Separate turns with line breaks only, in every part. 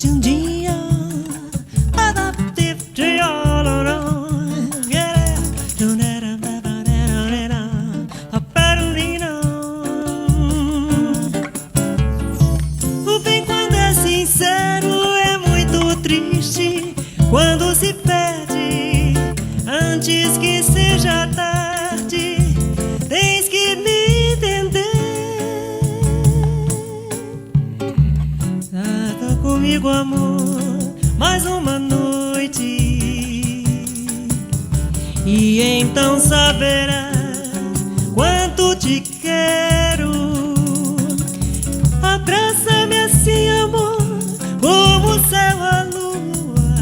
de um dia o bem quando é sincero é muito triste quando se perde antes que seja tarde. Tens que me entender. Nada comigo, amor, mais uma noite e então saberás quanto te quero. Abraça-me assim, amor, como o céu a lua,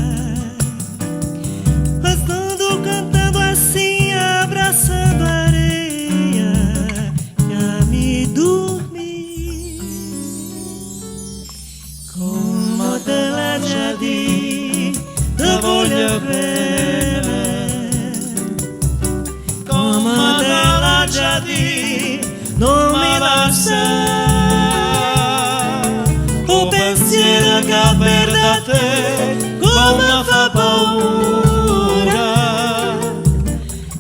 rastando, cantando assim, abraçando a areia que a me dormir. Come te l'ha già detto, voglio bene. Come te l'ha già detto, non mi lascia. O pensiero che perda te come fa paura.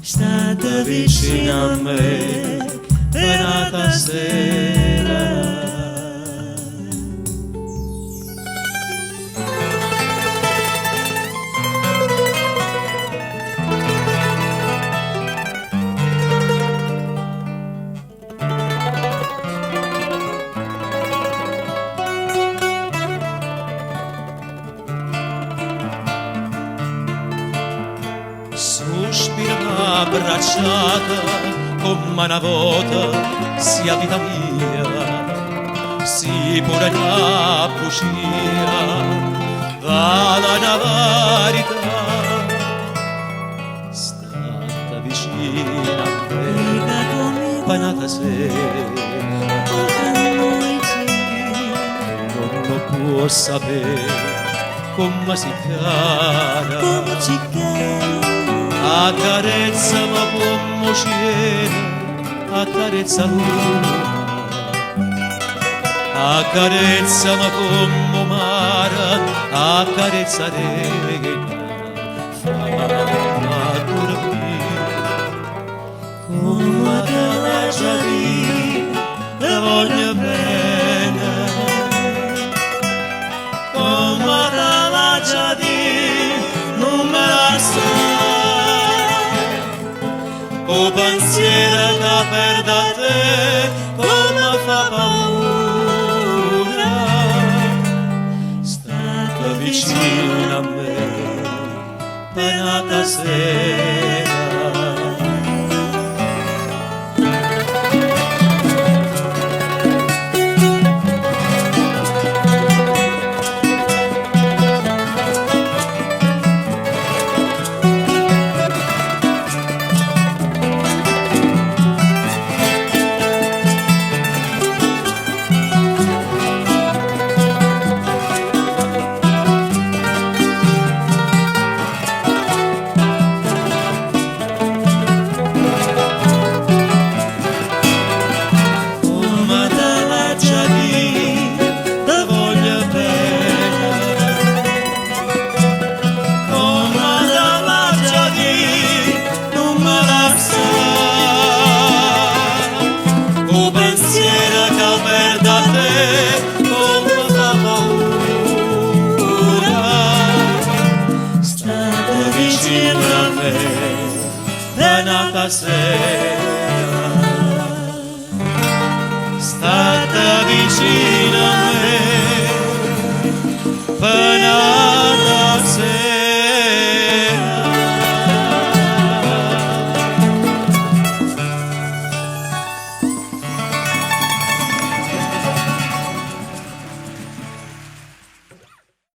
State vicino a me per sera.
Sospira abbracciata come una volta sia vita mia, si pure la bugia vada una verità. Stata vicina a me panata sera, non lo può sapere come si chiama,
Como te quero.
Accarezzami come cielo, accarezza luna, accarezzami come mare, accarezza regna, fammi dormire.
Come te l'ha già detto,
Te voglio bene, come te l'ha già detto, non me la sa. O pensiero che perda te come fa paura. Stata vicino a me penata sera. O pensiero che perda te come fa paura. Stata vicino a me penata sera. Stata vicino